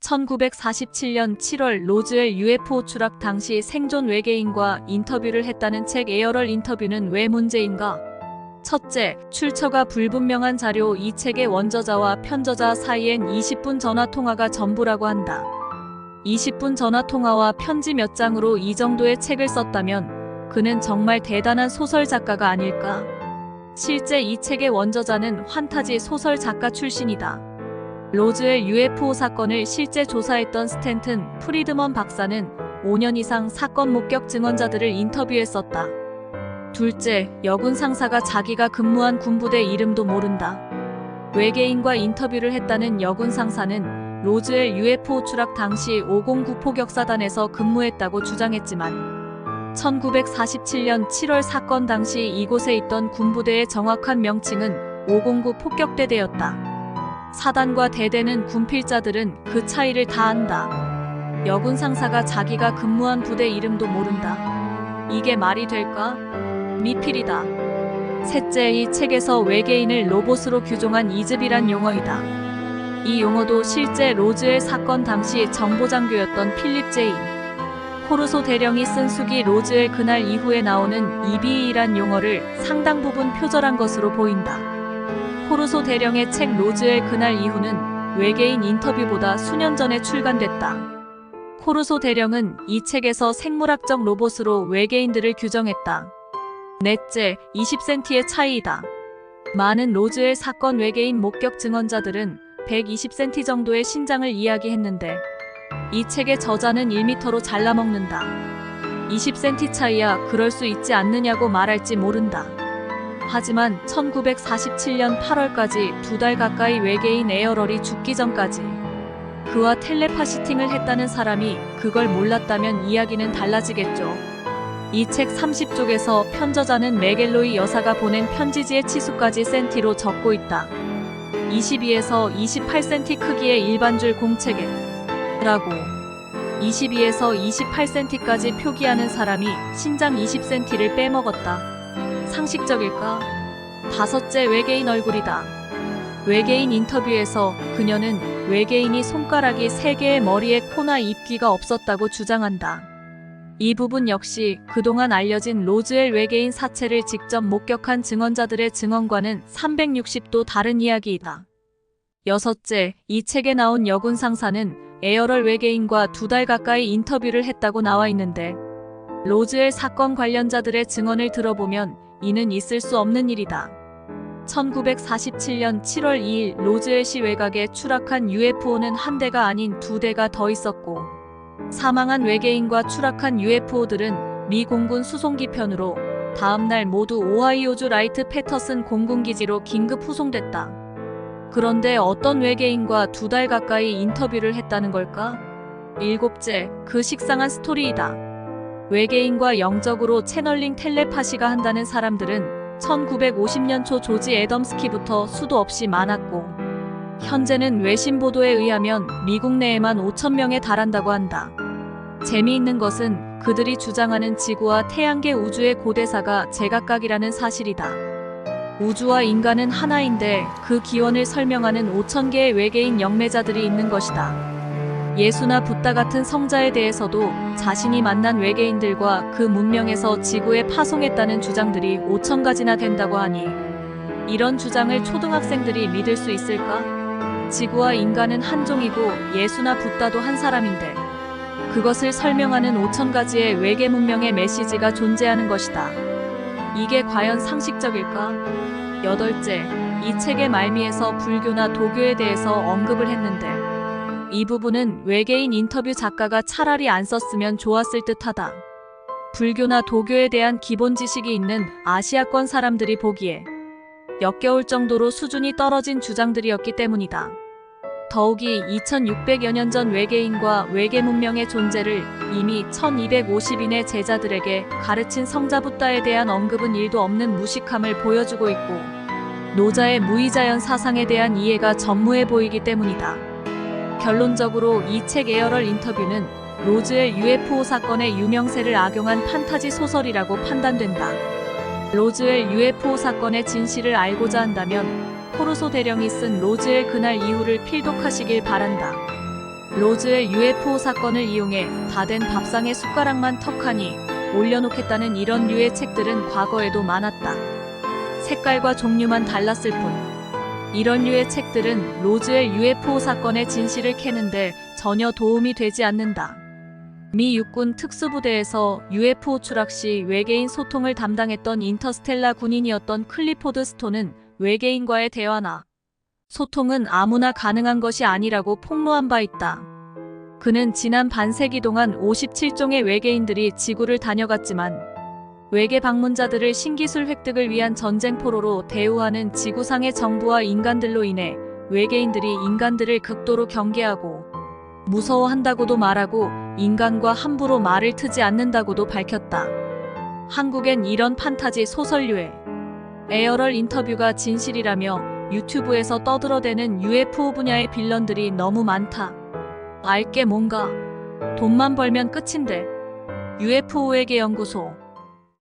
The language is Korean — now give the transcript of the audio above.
1947년 7월 로즈웰 UFO 추락 당시 생존 외계인과 인터뷰를 했다는 책 에어럴 인터뷰는 왜 문제인가? 첫째, 출처가 불분명한 자료. 이 책의 원저자와 편저자 사이엔 20분 전화통화가 전부라고 한다. 20분 전화통화와 편지 몇 장으로 이 정도의 책을 썼다면 그는 정말 대단한 소설 작가가 아닐까? 실제 이 책의 원저자는 환타지 소설 작가 출신이다. 로즈웰 UFO 사건을 실제 조사했던 스탠튼 프리드먼 박사는 5년 이상 사건 목격 증언자들을 인터뷰했었다. 둘째, 여군 상사가 자기가 근무한 군부대 이름도 모른다. 외계인과 인터뷰를 했다는 여군 상사는 로즈웰 UFO 추락 당시 509 포격사단에서 근무했다고 주장했지만 1947년 7월 사건 당시 이곳에 있던 군부대의 정확한 명칭은 509 폭격대대였다. 사단과 대대는 군필자들은 그 차이를 다 안다. 여군 상사가 자기가 근무한 부대 이름도 모른다. 이게 말이 될까? 미필이다. 셋째, 이 책에서 외계인을 로봇으로 규정한 이즈비란 용어이다. 이 용어도 실제 로즈웰 사건 당시 정보장교였던 필립 제인 코르소 대령이 쓴 수기 로즈웰 그날 이후에 나오는 EBE란 용어를 상당 부분 표절한 것으로 보인다. 코르소 대령의 책 로즈웰 그날 이후는 외계인 인터뷰보다 수년 전에 출간됐다. 코르소 대령은 이 책에서 생물학적 로봇으로 외계인들을 규정했다. 넷째, 20cm의 차이이다. 많은 로즈웰 사건 외계인 목격 증언자들은 120cm 정도의 신장을 이야기했는데 이 책의 저자는 1m로 잘라먹는다. 20cm 차이야 그럴 수 있지 않느냐고 말할지 모른다. 하지만 1947년 8월까지 2달 가까이 외계인 에어럴이 죽기 전까지 그와 텔레파시팅을 했다는 사람이 그걸 몰랐다면 이야기는 달라지겠죠. 이 책 30쪽에서 편저자는 메겔로이 여사가 보낸 편지지의 치수까지 센티로 적고 있다. 22에서 28cm 크기의 일반줄 공책에 라고 22에서 28cm까지 표기하는 사람이 신장 20cm를 빼먹었다. 상식적일까? 다섯째, 외계인 얼굴이다. 외계인 인터뷰에서 그녀는 외계인이 손가락이 3개의 머리에 코나 입, 귀가 없었다고 주장한다. 이 부분 역시 그동안 알려진 로즈웰 외계인 사체를 직접 목격한 증언자들의 증언과는 360도 다른 이야기이다. 여섯째, 이 책에 나온 여군 상사는 에어럴 외계인과 2달 가까이 인터뷰를 했다고 나와 있는데 로즈웰 사건 관련자들의 증언을 들어보면 이는 있을 수 없는 일이다. 1947년 7월 2일 로즈웰시 외곽에 추락한 UFO는 한 대가 아닌 2대가 더 있었고 사망한 외계인과 추락한 UFO들은 미 공군 수송기편으로 다음날 모두 오하이오주 라이트 패터슨 공군기지로 긴급 후송됐다. 그런데 어떤 외계인과 2달 가까이 인터뷰를 했다는 걸까? 일곱째, 그 식상한 스토리이다. 외계인과 영적으로 채널링 텔레파시가 한다는 사람들은 1950년 초 조지 애덤스키부터 수도 없이 많았고 현재는 외신 보도에 의하면 미국 내에만 5,000명에 달한다고 한다. 재미있는 것은 그들이 주장하는 지구와 태양계 우주의 고대사가 제각각이라는 사실이다. 우주와 인간은 하나인데 그 기원을 설명하는 5,000개의 외계인 영매자들이 있는 것이다. 예수나 붓다 같은 성자에 대해서도 자신이 만난 외계인들과 그 문명에서 지구에 파송했다는 주장들이 5,000가지나 된다고 하니 이런 주장을 초등학생들이 믿을 수 있을까? 지구와 인간은 한 종이고 예수나 붓다도 한 사람인데 그것을 설명하는 5,000가지의 외계 문명의 메시지가 존재하는 것이다. 이게 과연 상식적일까? 여덟째, 이 책의 말미에서 불교나 도교에 대해서 언급을 했는데 이 부분은 외계인 인터뷰 작가가 차라리 안 썼으면 좋았을 듯하다. 불교나 도교에 대한 기본 지식이 있는 아시아권 사람들이 보기에 역겨울 정도로 수준이 떨어진 주장들이었기 때문이다. 더욱이 2600여 년 전 외계인과 외계 문명의 존재를 이미 1250인의 제자들에게 가르친 성자 붓다에 대한 언급은 1도 없는 무식함을 보여주고 있고 노자의 무의자연 사상에 대한 이해가 전무해 보이기 때문이다. 결론적으로 이 책 에어럴 인터뷰는 로즈웰 UFO 사건의 유명세를 악용한 판타지 소설이라고 판단된다. 로즈웰 UFO 사건의 진실을 알고자 한다면 코르소 대령이 쓴 로즈웰 그날 이후를 필독하시길 바란다. 로즈웰 UFO 사건을 이용해 다 된 밥상에 숟가락만 턱하니 올려놓겠다는 이런 류의 책들은 과거에도 많았다. 색깔과 종류만 달랐을 뿐. 이런 류의 책들은 로즈웰 UFO 사건의 진실을 캐는데 전혀 도움이 되지 않는다. 미 육군 특수부대에서 UFO 추락 시 외계인 소통을 담당했던 인터스텔라 군인이었던 클리포드 스톤은 외계인과의 대화나 소통은 아무나 가능한 것이 아니라고 폭로한 바 있다. 그는 지난 반세기 동안 57종의 외계인들이 지구를 다녀갔지만 외계 방문자들을 신기술 획득을 위한 전쟁포로로 대우하는 지구상의 정부와 인간들로 인해 외계인들이 인간들을 극도로 경계하고 무서워한다고도 말하고 인간과 함부로 말을 트지 않는다고도 밝혔다. 한국엔 이런 판타지 소설류의 에어럴 인터뷰가 진실이라며 유튜브에서 떠들어대는 UFO 분야의 빌런들이 너무 많다. 알게 뭔가 돈만 벌면 끝인데. UFO 외계 연구소